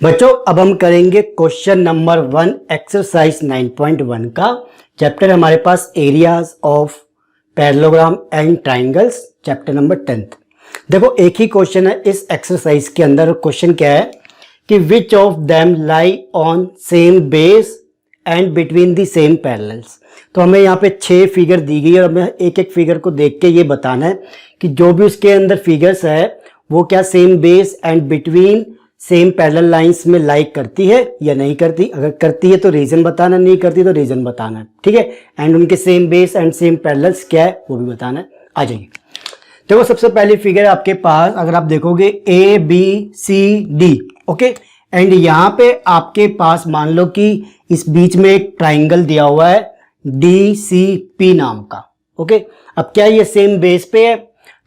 बच्चों अब हम करेंगे क्वेश्चन नंबर 1 एक्सरसाइज 9.1 का चैप्टर हमारे पास areas of parallelogram and triangles chapter number 10th। देखो एक ही क्वेश्चन है इस एक्सरसाइज के अंदर। क्वेश्चन क्या है कि which of them lie on same base and between the same parallels. तो हमें यहाँ पे 6 फिगर दी गई और हमें एक एक फिगर को देख के ये बताना है कि जो भी उसके अंदर फिगर्स है वो क्या same base and between same parallel lines में लाइक करती है या नहीं करती। अगर करती है तो रीजन बताना, नहीं करती तो रीजन बताना है, ठीक है। एंड उनके same base and same parallels क्या है वो भी बताना है। आ जाइए। देखो सबसे पहली फिगर आपके पास अगर आप देखोगे A B C D, okay. And यहाँ पे आपके पास मान लो कि इस बीच में एक ट्राइंगल दिया हुआ है डी सी पी नाम का, ओके। अब क्या ये सेम बेस पे है?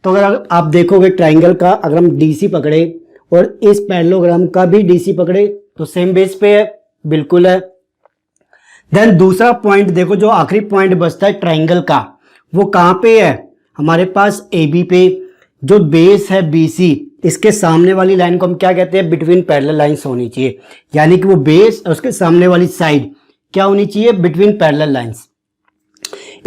तो अगर आप देखोगे ट्राइंगल का, अगर हम डी सी पकड़े और इस पैरेललोग्राम का भी डीसी पकड़े तो सेम बेस पे है, बिल्कुल है। देन दूसरा पॉइंट देखो, जो आखिरी पॉइंट बचता है ट्राइंगल का, वो कहां पे है? हमारे पास ए बी पे। जो बेस है बीसी, इसके सामने वाली लाइन को हम क्या कहते हैं? बिटवीन पैरेलल लाइंस होनी चाहिए, यानी कि वो बेस और उसके सामने वाली साइड क्या होनी चाहिए? Between parallel lines.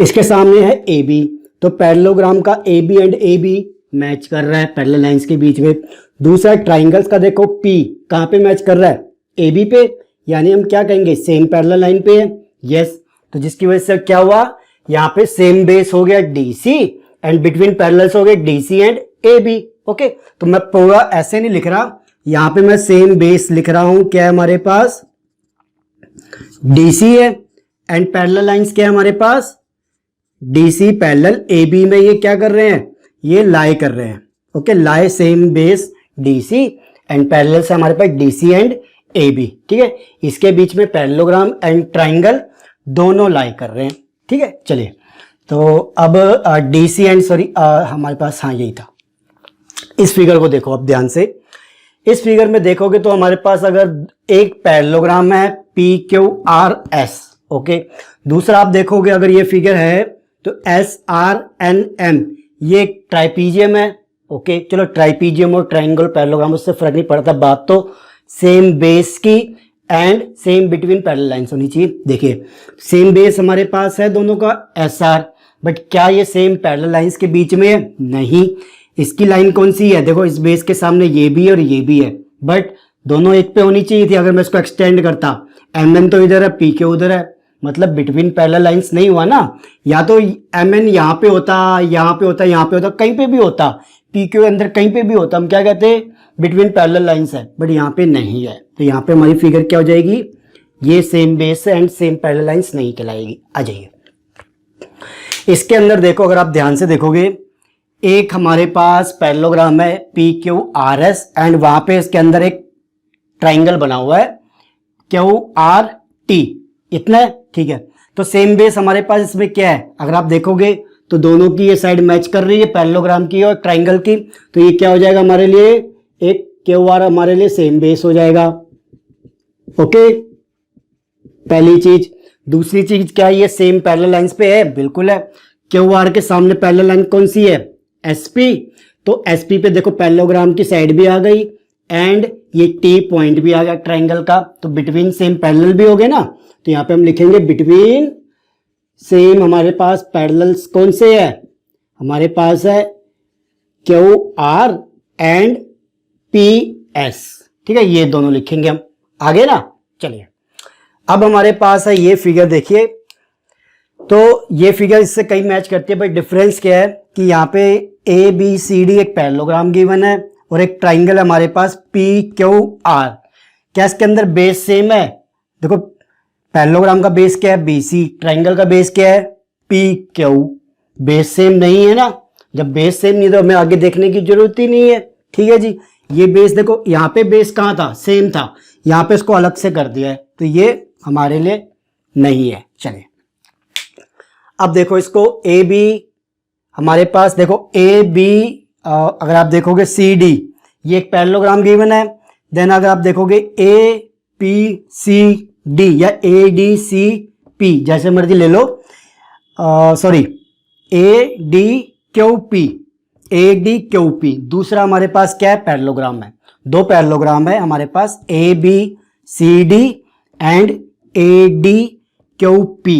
इसके सामने है ए बी, तो पैरेललोग्राम का A B and A B match कर रहा है पैरेलल लाइंस के बीच में। दूसरा ट्राइंगल्स का देखो पी कहां पे मैच कर रहा है? ए बी पे, यानी हम क्या कहेंगे? सेम पैरेलल लाइन पे है, यस। तो जिसकी वजह से क्या हुआ? यहाँ पे सेम बेस हो गया डीसी एंड बिटवीन पैरेलल्स हो गए DC and A B, okay. तो मैं पूरा ऐसे नहीं लिख रहा, यहां पे मैं सेम बेस लिख रहा हूं। क्या है हमारे पास? डीसी है एंड पैरेलल लाइंस क्या है हमारे पास? डीसी पैरेलल ए बी में ये क्या कर रहे हैं? ये लाई कर रहे हैं, okay. Lie same base DC and parallel से हमारे पास डीसी एंड ए बी, ठीक है। इसके बीच में पैरेललोग्राम एंड ट्राइंगल दोनों लाई कर रहे हैं, ठीक है। चलिए तो अब डीसी एंड हमारे पास, हाँ यही था। इस फिगर को देखो अब ध्यान से। इस फिगर में देखोगे तो हमारे पास अगर एक पैरेललोग्राम है P Q R S, okay. दूसरा आप देखोगे अगर ये फिगर है तो एस आर एन एम, ये ट्राइपीजियम है, ओके। चलो ट्राइपीजियम और ट्राइंगल पैरेललोग्राम उससे फर्क नहीं पड़ता, बात तो सेम बेस की and same between parallel lines होनी चाहिए। देखिए सेम बेस हमारे पास है दोनों का एस आर, बट क्या ये सेम पैरेलल लाइंस के बीच में है? नहीं। इसकी लाइन कौन सी है? देखो इस बेस के सामने ये भी और ये भी है, बट दोनों एक पे होनी चाहिए थी। अगर मैं इसको एक्सटेंड करता, एम एन तो इधर है, पी के उधर है, मतलब बिटवीन पैरेलल लाइंस नहीं हुआ ना। या तो एम एन यहाँ पे होता, यहाँ पे होता, यहाँ पे होता, कहीं पे भी होता, पी क्यू अंदर कहीं पे भी होता, हम क्या कहते हैं? बिटवीन पैरेलल लाइंस है, बट यहाँ पे नहीं है। तो यहाँ पे हमारी फिगर क्या हो जाएगी? ये same base and same parallel lines नहीं कहलाएगी। आ जाइए। इसके अंदर देखो, अगर आप ध्यान से देखोगे, एक हमारे पास पैरेललोग्राम है P Q R S and वहां पे इसके अंदर एक ट्राइंगल बना हुआ है क्यू आर टी, इतना है, ठीक है। तो सेम बेस हमारे पास इसमें क्या है? अगर आप देखोगे तो दोनों की ये साइड मैच कर रही है, पैरेललोग्राम की और ट्राइंगल की। तो ये क्या हो जाएगा हमारे लिए? एक क्यू आर हमारे लिए सेम बेस हो जाएगा, ओके। पहली चीज। दूसरी चीज क्या है? ये सेम पैरेलल लाइंस पे है, बिल्कुल है। क्यू आर के सामने पैरेलल लाइन कौन सी है? एसपी। तो एसपी पे देखो पैरेललोग्राम की साइड भी आ गई एंड ये टी पॉइंट भी आ गया ट्राइंगल का, तो बिटवीन सेम पैरेलल भी हो गए ना। तो यहां पे हम लिखेंगे बिटवीन सेम, हमारे पास पैरेलल्स कौन से है? हमारे पास है Q R and P S, ठीक है। ये दोनों लिखेंगे हम, आगे ना। चलिए अब हमारे पास है ये फिगर, देखिए। तो ये फिगर इससे कई मैच करती है, बट डिफरेंस क्या है कि यहाँ पे ए बी सी डी एक पैरेललोग्राम गिवन है और एक ट्राइंगल हमारे पास पी क्यू आर। क्या इसके अंदर बेस सेम है? देखो पैरेललोग्राम का बेस क्या है? बीसी। ट्राइंगल का बेस क्या है? P Q. बेस सेम नहीं है ना। जब बेस सेम नहीं तो हमें आगे देखने की जरूरत ही नहीं है, ठीक है जी। ये बेस देखो, यहाँ पे बेस कहाँ था? सेम था, यहाँ पे इसको अलग से कर दिया है, तो ये हमारे लिए नहीं है। चलिए अब देखो इसको ए बी, हमारे पास देखो ए बी, अगर आप देखोगे सी डी, ये एक पैरेललोग्राम गिवन है। देन अगर आप देखोगे ए पी सी डी या ए डी सी पी, जैसे मर्जी ले लो, sorry A D Q P, A D Q P. दूसरा हमारे पास क्या है, पैरेललोग्राम है। दो पैरेललोग्राम है हमारे पास, A B C D and A D Q P.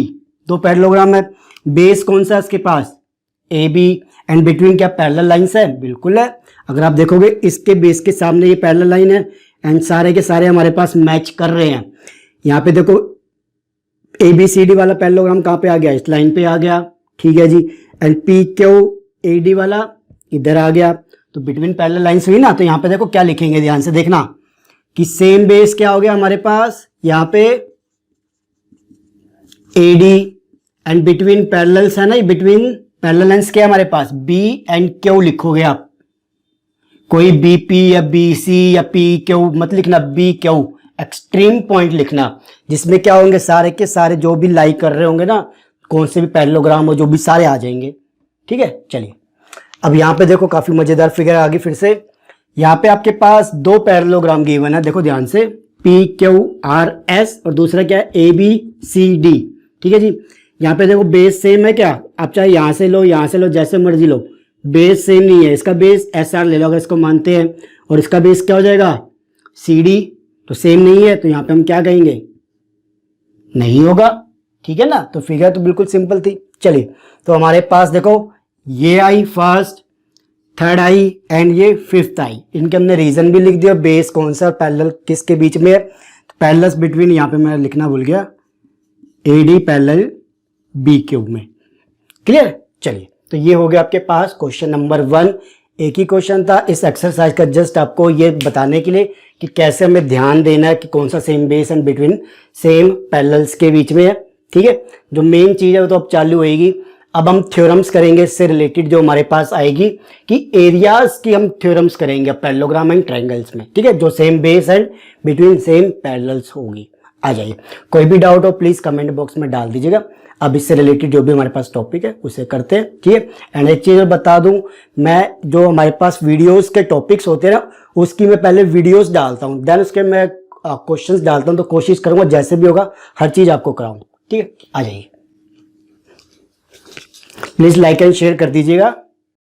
दो पैरेललोग्राम है। बेस कौन सा है इसके पास, ए बी, एंड बिटवीन क्या पैरेलल लाइंस है, बिल्कुल है। अगर आप देखोगे इसके बेस के सामने ये पैरेलल लाइन है एंड सारे के सारे हमारे पास मैच कर रहे हैं। यहाँ पे देखो ए बी सी डी वाला पैरेललोग्राम कहाँ पे आ गया, इस लाइन पे आ गया, ठीक है जी। And P Q A D वाला इधर आ गया, तो बिटवीन पैरेलल लाइंस हुई ना। तो यहाँ पे देखो क्या लिखेंगे, ध्यान से देखना कि सेम बेस क्या हो गया हमारे पास, यहाँ पे A D and between parallels है ना, बिटवीन पैरेलल लाइंस क्या है हमारे पास, बी एंड क्यू लिखोगे आप। कोई बी पी या बी सी या पी क्यू मत लिखना, बी क्यू एक्सट्रीम पॉइंट लिखना, जिसमें क्या होंगे सारे के सारे जो भी लाइक कर रहे होंगे ना, कौन से भी पैरेललोग्राम हो जो भी सारे आ जाएंगे, ठीक है। चलिए अब यहाँ पे देखो काफी मजेदार फिगर आ गई फिर से। यहाँ पे आपके पास दो पैरेललोग्राम गिवन है, देखो ध्यान से, पी क्यू आर एस और दूसरा क्या है, ए बी सी डी, ठीक है जी। यहाँ पे देखो बेस सेम है क्या, आप चाहे यहाँ से लो यहाँ से लो जैसे मर्जी लो, बेस सेम नहीं है। इसका बेस एस आर ले लो अगर इसको मानते हैं, और इसका बेस क्या हो जाएगा सी डी, तो सेम नहीं है, तो यहाँ पे हम क्या कहेंगे, नहीं होगा, ठीक है ना। तो फिगर तो बिल्कुल सिंपल थी। चलिए तो हमारे पास देखो ये आई फर्स्ट, थर्ड आई एंड ये फिफ्थ आई, इनके हमने रीजन भी लिख दिया, बेस कौन सा पैरेलल किसके बीच में है, पैरेलल्स बिटवीन, यहाँ पे मैं लिखना भूल गया, A D parallel B cube में, क्लियर। चलिए तो ये हो गया आपके पास क्वेश्चन नंबर 1। एक ही क्वेश्चन था इस एक्सरसाइज का, जस्ट आपको ये बताने के लिए कि कैसे हमें ध्यान देना है कि कौन सा same base and between same parallels के बीच में है, ठीक है। जो मेन चीज है वो तो अब चालू होएगी। अब हम थ्योरम्स करेंगे इससे रिलेटेड, जो हमारे पास आएगी कि एरियाज की हम थ्योरम्स करेंगे पैरेललोग्राम एंड ट्रायंगल्स में, ठीक है, जो same base and between same parallels होगी। आ जाइए, कोई भी डाउट हो प्लीज कमेंट बॉक्स में डाल दीजिएगा। अब इससे रिलेटेड जो भी हमारे पास टॉपिक है उसे करते हैं, ठीक है। एंड एक चीज बता दूं, मैं जो हमारे पास वीडियोस के टॉपिक्स होते हैं ना, उसकी मैं पहले वीडियोस डालता हूं, देन उसके मैं क्वेश्चंस डालता हूं। तो कोशिश करूंगा जैसे भी होगा हर चीज आपको कराऊं, ठीक है। आ जाइए, प्लीज लाइक एंड शेयर कर दीजिएगा।